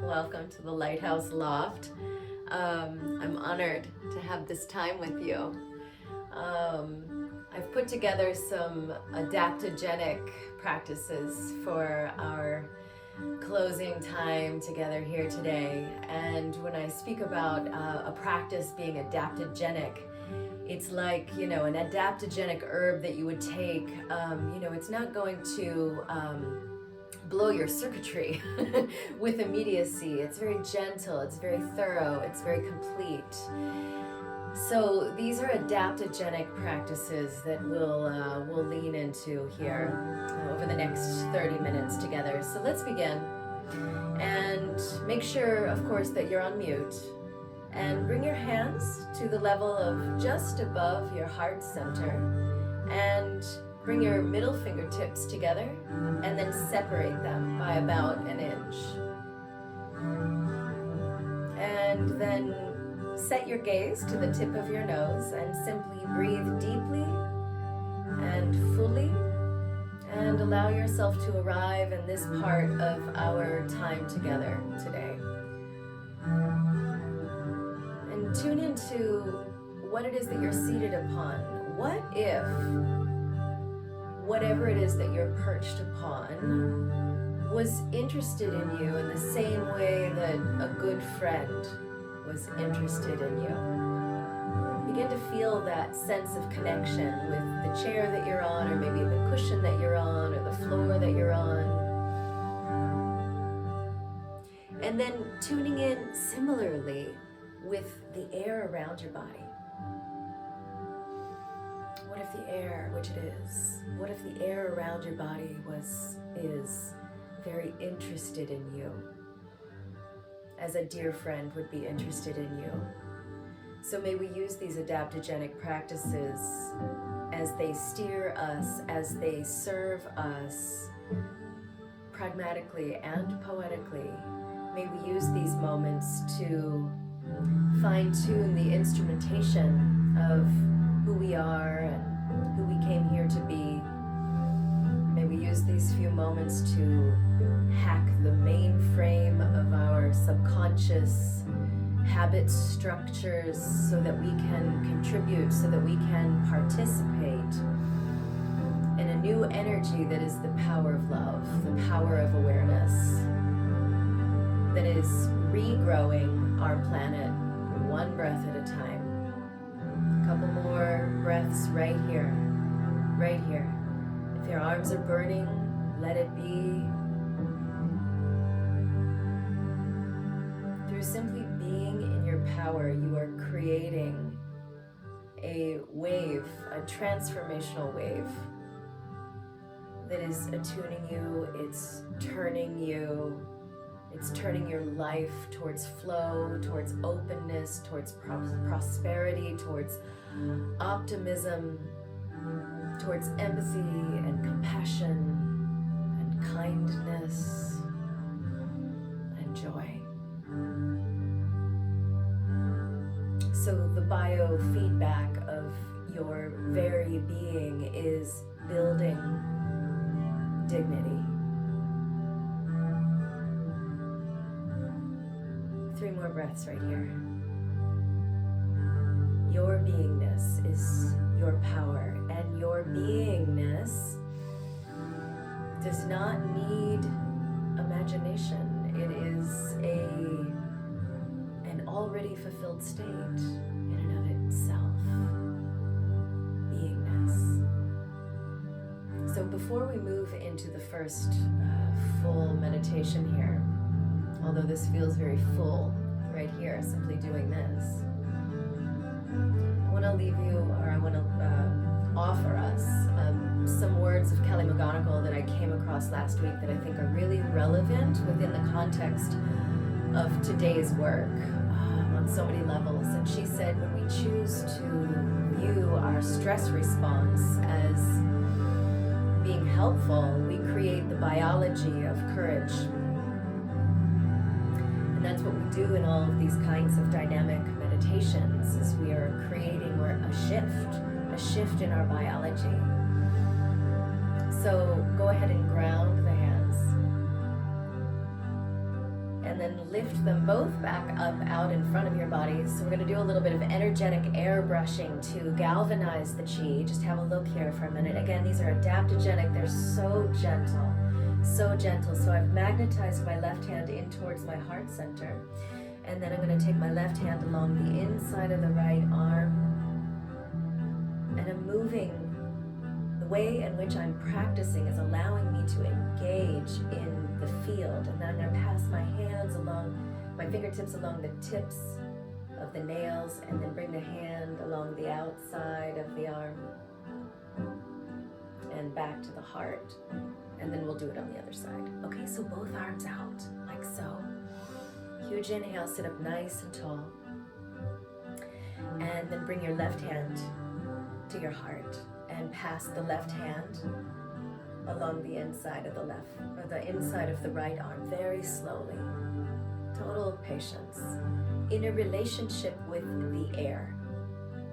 Welcome to the Lighthouse Loft. I'm honored to have this time with you. I've put together some adaptogenic practices for our closing time together here today. And when I speak about a practice being adaptogenic, it's like, an adaptogenic herb that you would take. It's not going to blow your circuitry with immediacy. It's very gentle, it's very thorough, it's very complete. So these are adaptogenic practices that we'll lean into here over the next 30 minutes together. So let's begin. And make sure, of course, that you're on mute. And bring your hands to the level of just above your heart center. And bring your middle fingertips together and then separate them by about an inch. And then set your gaze to the tip of your nose and simply breathe deeply and fully and allow yourself to arrive in this part of our time together today. And tune into what it is that you're seated upon. What if whatever it is that you're perched upon was interested in you in the same way that a good friend was interested in you? Begin to feel that sense of connection with the chair that you're on, or maybe the cushion that you're on, or the floor that you're on. And then tuning in similarly with the air around your body. What if the air, which it is, what if the air around your body is very interested in you, as a dear friend would be interested in you? So may we use these adaptogenic practices as they steer us, as they serve us pragmatically and poetically. May we use these moments to fine-tune the instrumentation of who we are and who we came here to be. May we use these few moments to hack the mainframe of our subconscious habit structures so that we can contribute, so that we can participate in a new energy that is the power of love, the power of awareness, that is regrowing our planet one breath at a time. A couple more breaths right here, right here. If your arms are burning, let it be. Through simply being in your power, you are creating a wave, a transformational wave that is attuning you, it's turning your life towards flow, towards openness, towards prosperity, towards optimism, towards empathy and compassion and kindness and joy. So the biofeedback of your very being is building dignity. 3 more breaths right here. Your beingness is your power, and your beingness does not need imagination. It is an already fulfilled state in and of itself. Beingness. So before we move into the first full meditation here, although this feels very full right here, simply doing this, I want to leave you, or I want to offer us some words of Kelly McGonigal that I came across last week that I think are really relevant within the context of today's work on so many levels. And she said, when we choose to view our stress response as being helpful, we create the biology of courage. And that's what we do in all of these kinds of dynamic meditations, is we are creating a shift in our biology. So go ahead and ground the hands. and then lift them both back up out in front of your body. So we're going to do a little bit of energetic air brushing to galvanize the chi. Just have a look here for a minute. Again, these are adaptogenic. They're so gentle, so gentle. So I've magnetized my left hand in towards my heart center, and then I'm going to take my left hand along the inside of the right arm, and I'm moving. The way in which I'm practicing is allowing me to engage in the field. And then I'm going to pass my hands along, my fingertips along the tips of the nails, and then bring the hand along the outside of the arm and back to the heart. And then we'll do it on the other side. Okay, so both arms out, like so. Huge inhale, sit up nice and tall. And then bring your left hand to your heart and pass the left hand along the inside of the left, or the inside of the right arm, very slowly. Total patience. In a relationship with the air.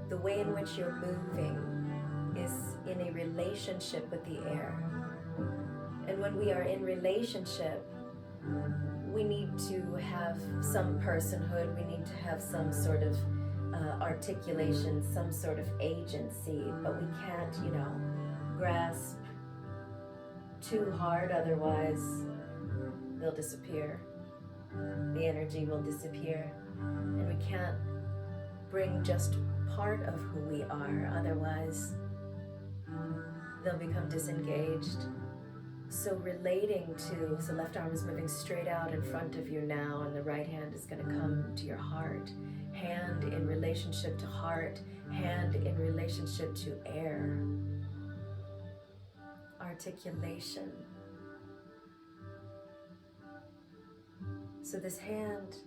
The way in which you're moving is in a relationship with the air. And when we are in relationship, we need to have some personhood, we need to have some sort of articulation, some sort of agency, but we can't, grasp too hard, otherwise they'll disappear. The energy will disappear, and we can't bring just part of who we are, otherwise they'll become disengaged. So relating to, so left arm is moving straight out in front of you now, and the right hand is going to come to your heart. Hand in relationship to heart, hand in relationship to air. Articulation. So this hand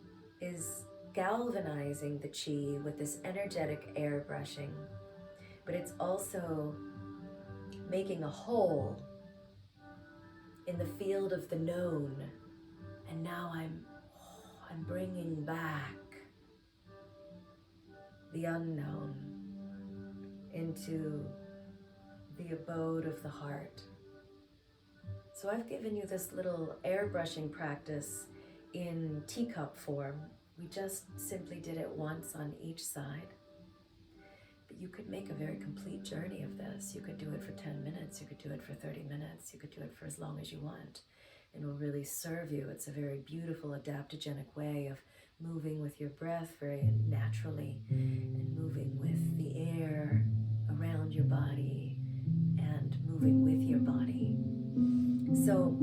is galvanizing the chi with this energetic air brushing, but it's also making a hole in the field of the known. And now I'm bringing back the unknown into the abode of the heart. So I've given you this little airbrushing practice in teacup form. We just simply did it once on each side. But you could make a very complete journey of this. You could do it for 10 minutes, you could do it for 30 minutes, you could do it for as long as you want. It will really serve you. It's a very beautiful adaptogenic way of moving with your breath very naturally, and moving with the air around your body and moving with your body. So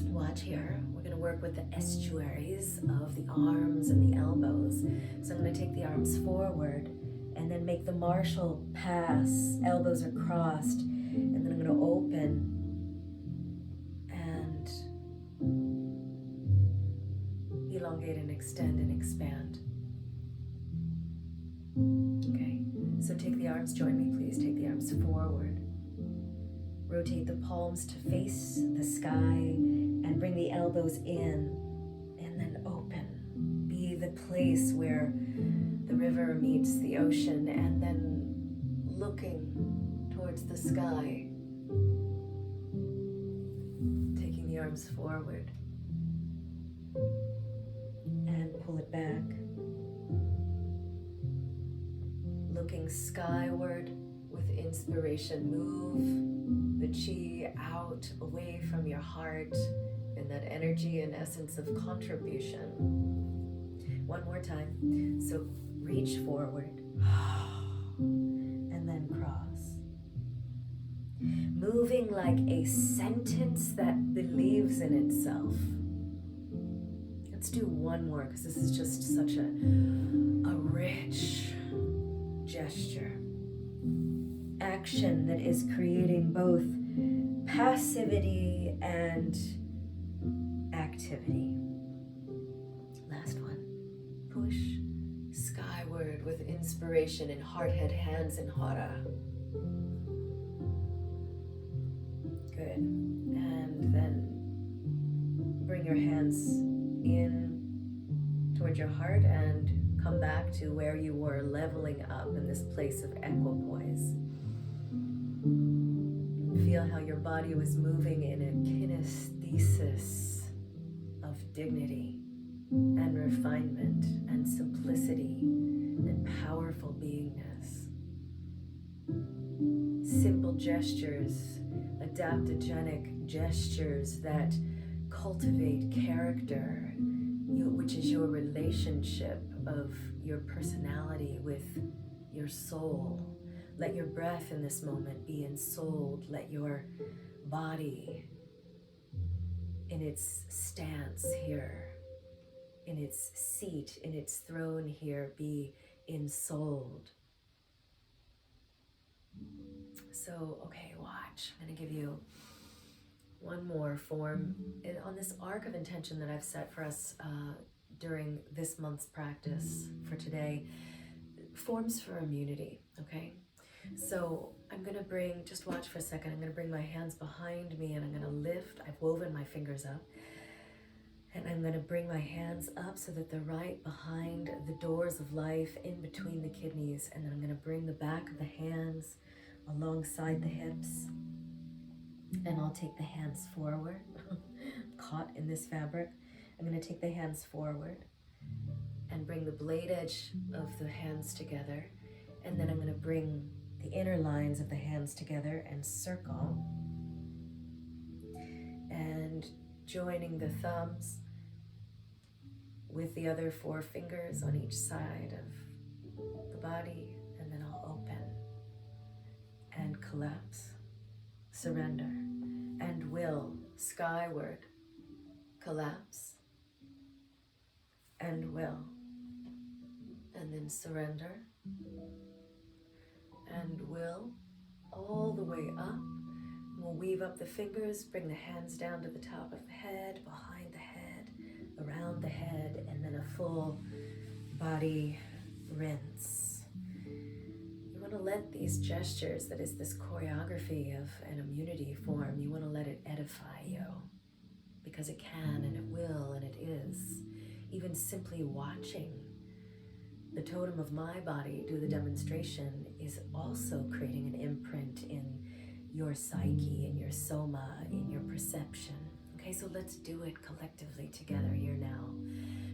watch here. We're going to work with the estuaries of the arms and the elbows. So I'm going to take the arms forward and then make the martial pass. Elbows are crossed, and then I'm going to open and elongate and extend and expand. Okay, so take the arms, join me please, take the arms forward. Rotate the palms to face the sky and bring the elbows in, and then open. Be the place where the river meets the ocean, and then looking towards the sky. Taking the arms forward and pull it back. Looking skyward with inspiration. Move the chi out, away from your heart, in that energy and essence of contribution. One more time. So reach forward and then cross. Moving like a sentence that believes in itself. Let's do one more, because this is just such a rich gesture. Action that is creating both passivity and activity. Last one. Push skyward with inspiration in heart, head, hands, and hara. Good. And then bring your hands in towards your heart and come back to where you were, leveling up in this place of equipoise. Feel how your body was moving in a kinesthesis of dignity. and refinement and simplicity and powerful beingness. Simple gestures, adaptogenic gestures that cultivate character, which is your relationship of your personality with your soul. Let your breath in this moment be ensouled. Let your body in its stance here, in its seat, in its throne here, be ensouled. So, okay, watch. I'm going to give you one more form on this arc of intention that I've set for us during this month's practice for today. Forms for immunity, okay? So I'm going to bring, just watch for a second, I'm going to bring my hands behind me and I'm going to lift, I've woven my fingers up, and I'm going to bring my hands up so that they're right behind the doors of life, in between the kidneys, and then I'm going to bring the back of the hands alongside the hips, and I'll take the hands forward, caught in this fabric. I'm going to take the hands forward and bring the blade edge of the hands together, and then I'm going to bring the inner lines of the hands together and circle, and joining the thumbs with the other 4 fingers on each side of the body, and then I'll open and collapse, surrender, and will, skyward, collapse, and will, and then surrender, and will, all the way up. We'll weave up the fingers, bring the hands down to the top of the head, behind the head, around the head, and then a full body rinse. You want to let these gestures, that is this choreography of an immunity form, you want to let it edify you, because it can and it will and it is. Even simply watching the totem of my body do the demonstration is also creating an imprint in your psyche, in your soma, in your perception. Okay, so let's do it collectively together here now.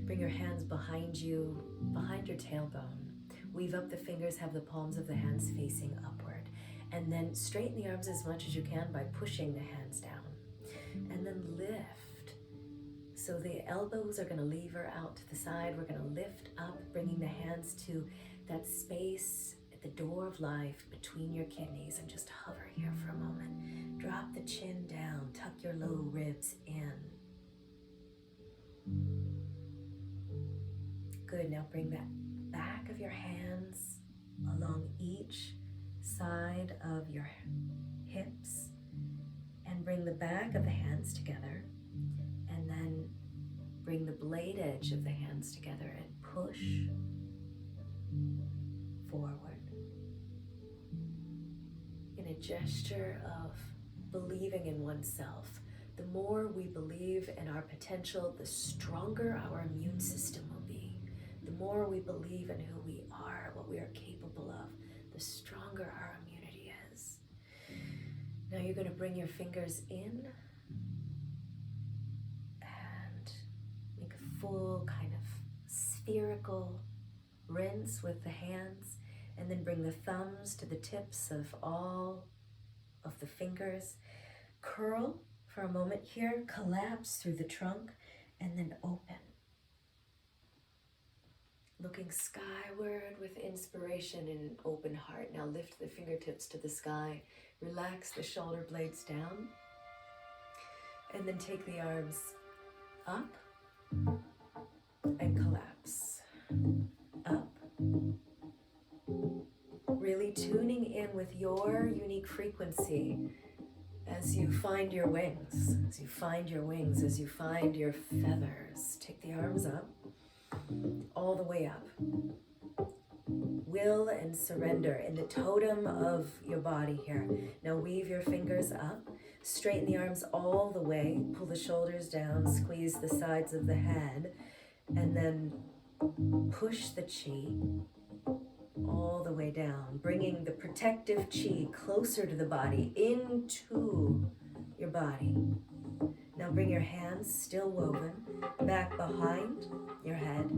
Bring your hands behind you, behind your tailbone. Weave up the fingers, have the palms of the hands facing upward. And then straighten the arms as much as you can by pushing the hands down. And then lift. So the elbows are going to lever out to the side. We're going to lift up, bringing the hands to that space at the door of life between your kidneys, and just hover here for a moment. Drop the chin down, tuck your low ribs in. Good, now bring that back of your hands along each side of your hips, and bring the back of the hands together, and then bring the blade edge of the hands together and push forward in a gesture of believing in oneself. The more we believe in our potential, the stronger our immune system will be. The more we believe in who we are, what we are capable of, the stronger our immunity is. Now you're going to bring your fingers in and make a full kind of spherical rinse with the hands, and then bring the thumbs to the tips of all of the fingers. Curl for a moment here, collapse through the trunk, and then open. Looking skyward with inspiration and an open heart. Now lift the fingertips to the sky, relax the shoulder blades down, and then take the arms up and collapse. Up. Really tuning in with your unique frequency as you find your wings, as you find your wings, as you find your feathers. Take the arms up, all the way up. Will and surrender in the totem of your body here. Now weave your fingers up, straighten the arms all the way, pull the shoulders down, squeeze the sides of the head, and then push the chi all the way down, bringing the protective chi closer to the body, into your body. Now bring your hands, still woven, back behind your head.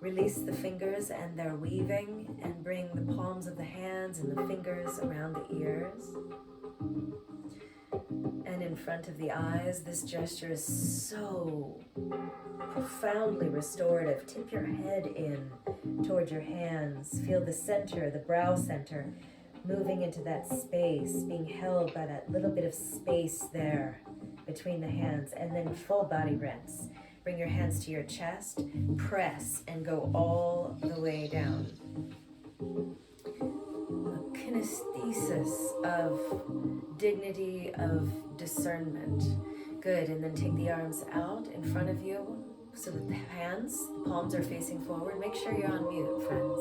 Release the fingers and their weaving, and bring the palms of the hands and the fingers around the ears and in front of the eyes. This gesture is so profoundly restorative. Tip your head in toward your hands. Feel the center, the brow center, moving into that space, being held by that little bit of space there between the hands, and then full body rinse. Bring your hands to your chest, press, and go all the way down. A kinesthesis of dignity, of discernment. Good, and then take the arms out in front of you. So with the hands, palms are facing forward. Make sure you're on mute, friends.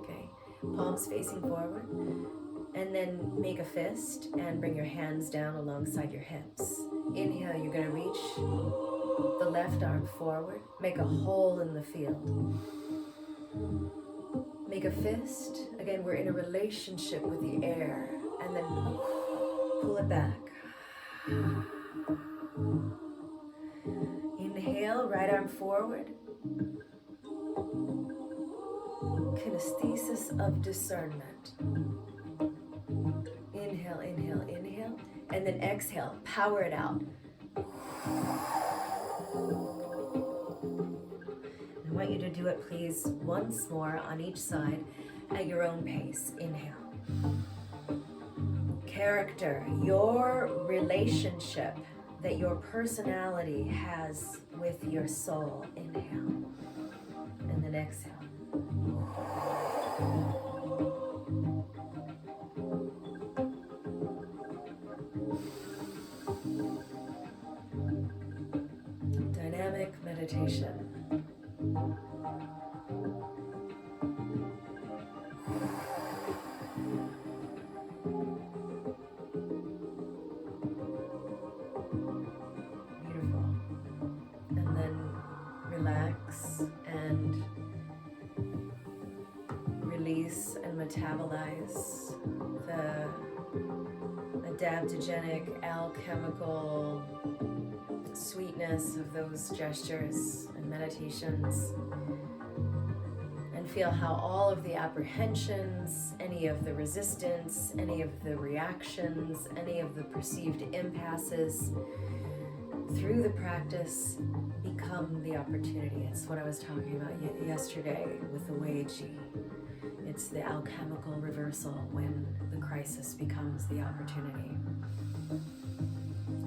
Okay, palms facing forward. And then make a fist and bring your hands down alongside your hips. Inhale, you're gonna reach the left arm forward. Make a hole in the field. Make a fist. Again, we're in a relationship with the air. And then pull it back. Inhale, right arm forward. Kinesthesis of discernment. Inhale, inhale, inhale. And then exhale, power it out. I want you to do it, please, once more on each side at your own pace. Inhale. Character, your relationship that your personality has with your soul. Inhale. And then exhale. Dynamic meditation. Metabolize the adaptogenic, alchemical sweetness of those gestures and meditations, and feel how all of the apprehensions, any of the resistance, any of the reactions, any of the perceived impasses through the practice become the opportunity. It's what I was talking about yesterday with the Weiji. It's the alchemical reversal when the crisis becomes the opportunity.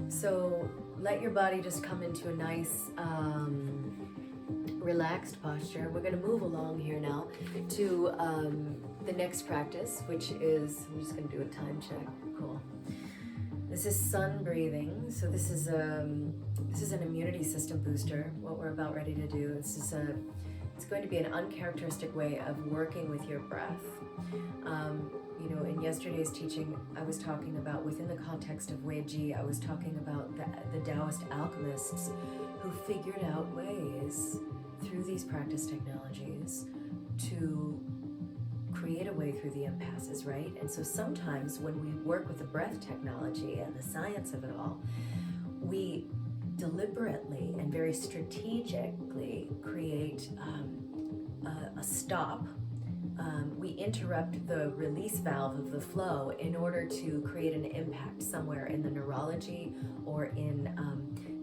So let your body just come into a nice, relaxed posture. We're going to move along here now to the next practice, which is, I'm just going to do a time check. Cool. This is sun breathing. So this is an immunity system booster. What we're about ready to do. It's going to be an uncharacteristic way of working with your breath. In yesterday's teaching, I was talking about, within the context of Weiji, I was talking about the Taoist alchemists who figured out ways through these practice technologies to create a way through the impasses, right? And so sometimes when we work with the breath technology and the science of it all, we deliberately and very strategically create a stop. We interrupt the release valve of the flow in order to create an impact somewhere in the neurology or in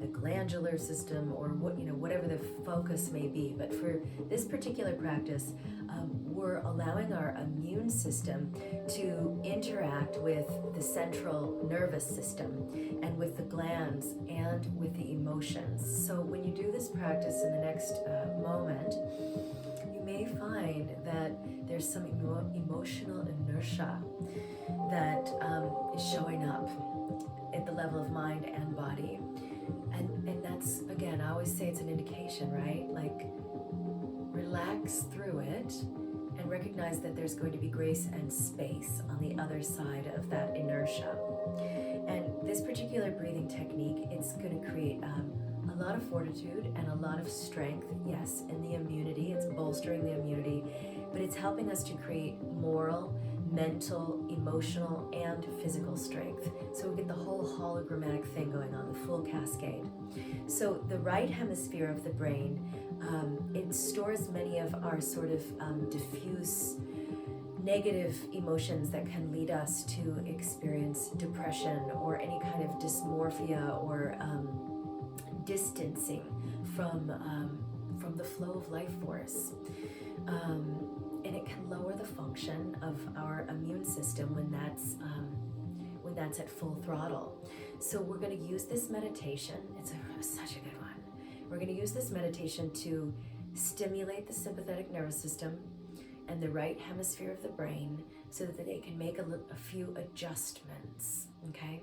the glandular system, or whatever the focus may be. But for this particular practice, we're allowing our immune system to interact with the central nervous system and with the glands and with the emotions. So when you do this practice in the next moment, you may find that there's some emotional inertia that is showing up at the level of mind and body. And that's, again, I always say it's an indication, right? Like, relax through it and recognize that there's going to be grace and space on the other side of that inertia. And this particular breathing technique, it's going to create a lot of fortitude and a lot of strength, yes, in the immunity. It's bolstering the immunity, but it's helping us to create moral, mental, emotional, and physical strength. So we get the whole hologrammatic thing going on, the full cascade. So the right hemisphere of the brain, it stores many of our sort of diffuse negative emotions that can lead us to experience depression or any kind of dysmorphia or distancing from the flow of life force. And it can lower the function of our immune system when that's at full throttle. So we're going to use this meditation. It's such a good one. We're going to use this meditation to stimulate the sympathetic nervous system and the right hemisphere of the brain so that they can make a few adjustments, okay?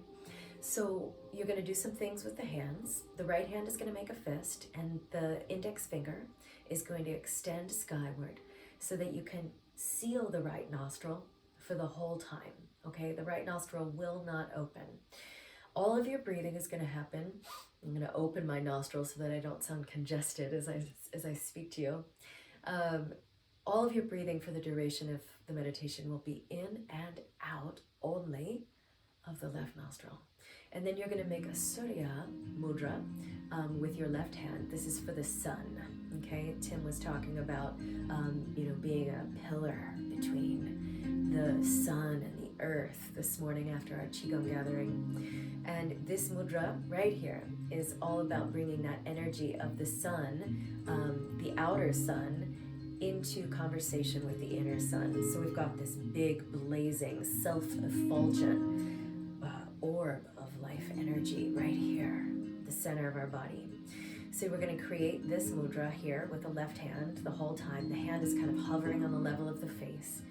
So you're going to do some things with the hands. The right hand is going to make a fist, and the index finger is going to extend skyward so that you can seal the right nostril for the whole time, okay? The right nostril will not open. All of your breathing is going to happen. I'm going to open my nostrils so that I don't sound congested as I speak to you. All of your breathing for the duration of the meditation will be in and out only of the left nostril. And then you're going to make a Surya mudra with your left hand. This is for the sun, okay? Tim was talking about, being a pillar between the sun and the earth this morning after our Qigong gathering. And this mudra right here is all about bringing that energy of the sun, the outer sun, into conversation with the inner sun. So we've got this big, blazing, self-effulgent orb of life energy right here, the center of our body. So we're going to create this mudra here with the left hand the whole time. The hand is kind of hovering on the level of the face.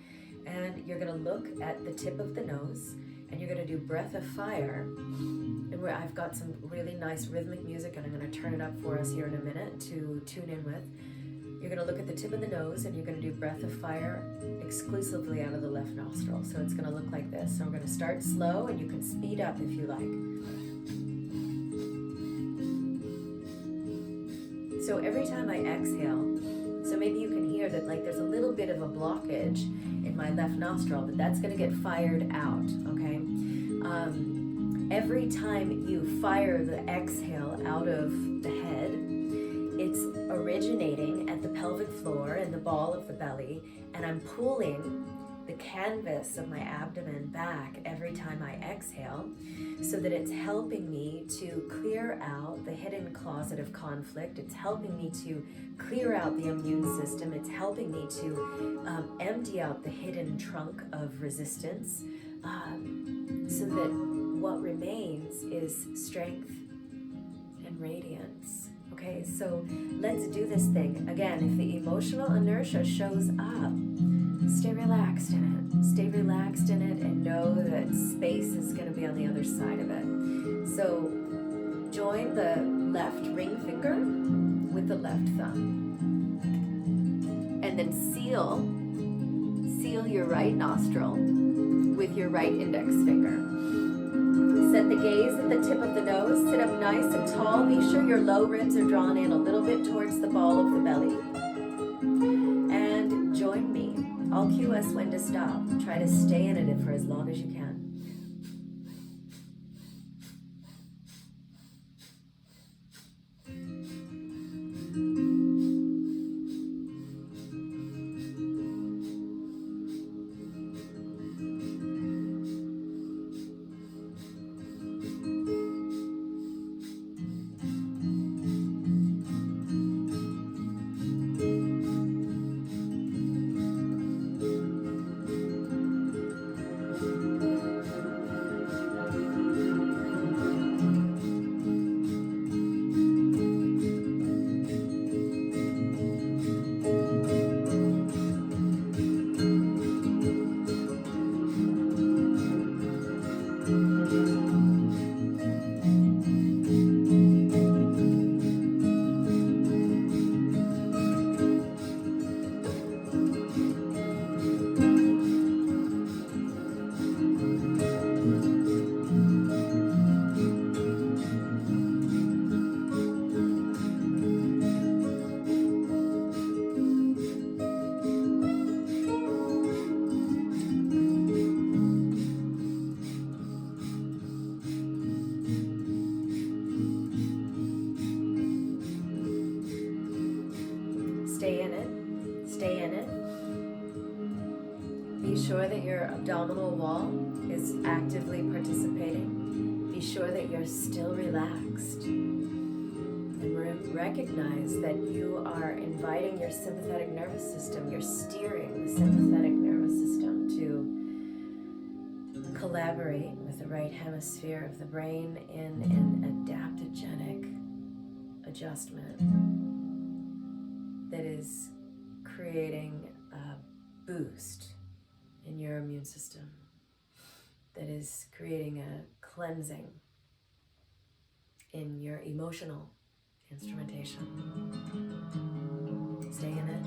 And you're going to look at the tip of the nose, and you're going to do breath of fire. And I've got some really nice rhythmic music, and I'm going to turn it up for us here in a minute to tune in with. You're going to look at the tip of the nose, and you're going to do breath of fire exclusively out of the left nostril. So it's going to look like this. So I'm going to start slow, and you can speed up if you like. So every time I exhale, so maybe you can hear that like there's a little bit of a blockage in my left nostril, but that's going to get fired out, okay? Every time you fire the exhale out of the head, it's originating at the pelvic floor and the ball of the belly, and I'm pulling the canvas of my abdomen back every time I exhale so that it's helping me to clear out the hidden closet of conflict. It's helping me to clear out the immune system. It's helping me to empty out the hidden trunk of resistance so that what remains is strength and radiance. Okay, so let's do this thing. Again, if the emotional inertia shows up, stay relaxed in it. Stay relaxed in it and know that space is going to be on the other side of it. So join the left ring finger with the left thumb. And then seal your right nostril with your right index finger. Set the gaze at the tip of the nose. Sit up nice and tall. Be sure your low ribs are drawn in a little bit towards the ball of the belly. And join me. I'll cue us when to stop. Try to stay in it for as long as you can. Stay in it. Stay in it. Be sure that your abdominal wall is actively participating. Be sure that you're still relaxed. And recognize that you are inviting your sympathetic nervous system, you're steering the sympathetic nervous system to collaborate with the right hemisphere of the brain in an adaptogenic adjustment that is creating a boost in your immune system, that is creating a cleansing in your emotional instrumentation. Stay in it.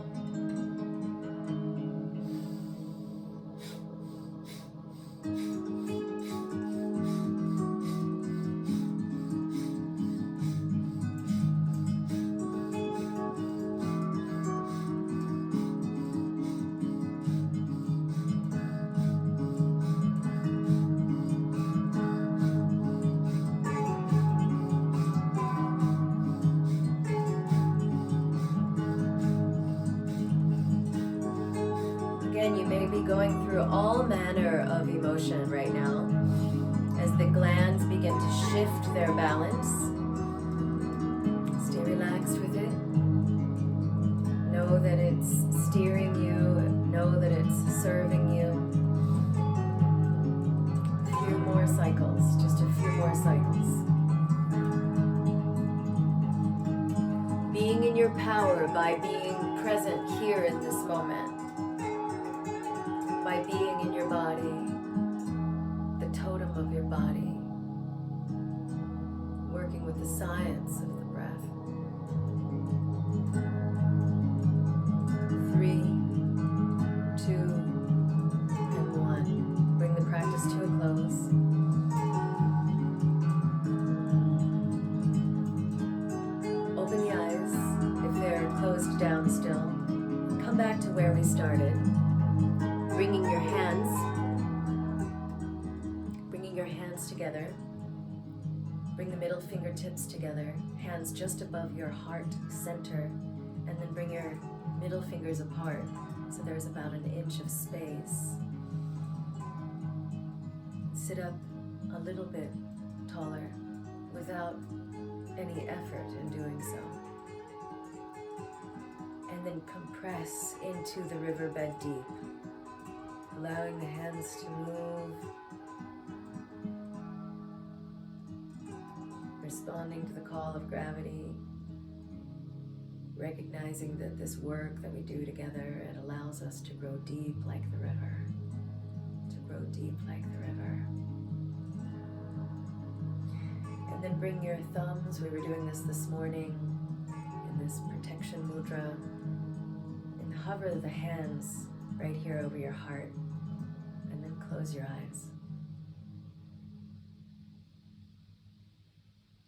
You may be going through all manner of emotion right now as the glands begin to shift their balance. Stay relaxed with it. Know that it's steering you. Know that it's serving you. A few more cycles, just a few more cycles. Being in your power by being present here in this moment. By being in your body, the totem of your body, working with the science of the breath. 3, 2, and 1. Bring the practice to a close. Open the eyes if they're closed down still. Come back to where we started. Bringing your hands together. Bring the middle fingertips together, hands just above your heart center, and then bring your middle fingers apart so there's about an inch of space. Sit up a little bit taller without any effort in doing so. And then compress into the riverbed deep, allowing the hands to move, responding to the call of gravity, recognizing that this work that we do together, it allows us to grow deep like the river, to grow deep like the river. And then bring your thumbs, we were doing this morning in this protection mudra, and hover the hands right here over your heart, and then close your eyes.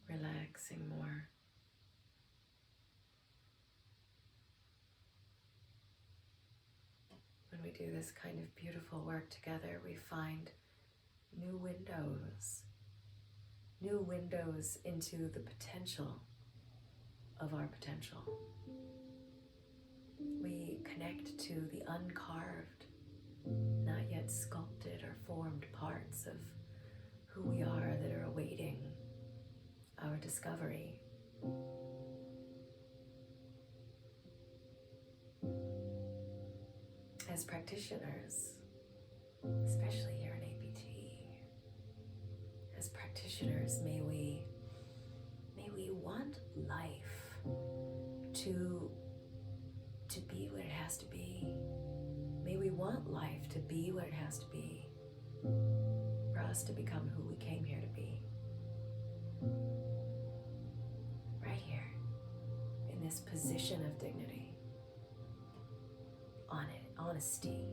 Relaxing more. When we do this kind of beautiful work together, we find new windows into the potential of our potential. We connect to the uncarved, not yet sculpted or formed parts of who we are that are awaiting our discovery. As practitioners, especially here in APT, as practitioners, may we want life to be what it has to be. May we want life to be what it has to be, for us to become who we came here to be. Right here, in this position of dignity, honesty,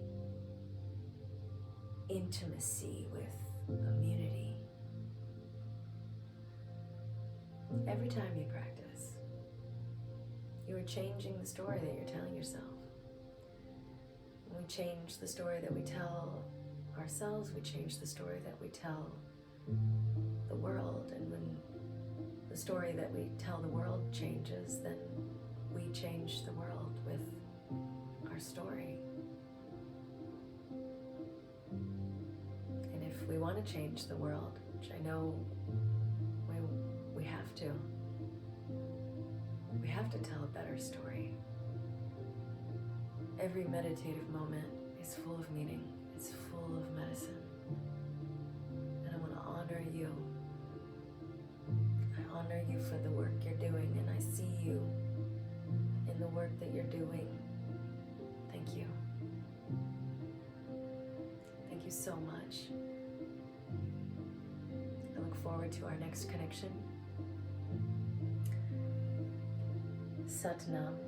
intimacy with immunity. Every time you practice, you are changing the story that you're telling yourself. When we change the story that we tell ourselves, we change the story that we tell the world. And when the story that we tell the world changes, then we change the world with our story. And if we want to change the world, which I know we have to tell a better story. Every meditative moment is full of meaning. It's full of medicine. And I want to honor you. I honor you for the work you're doing, and I see you in the work that you're doing. Thank you. Thank you so much. I look forward to our next connection. Sat Nam.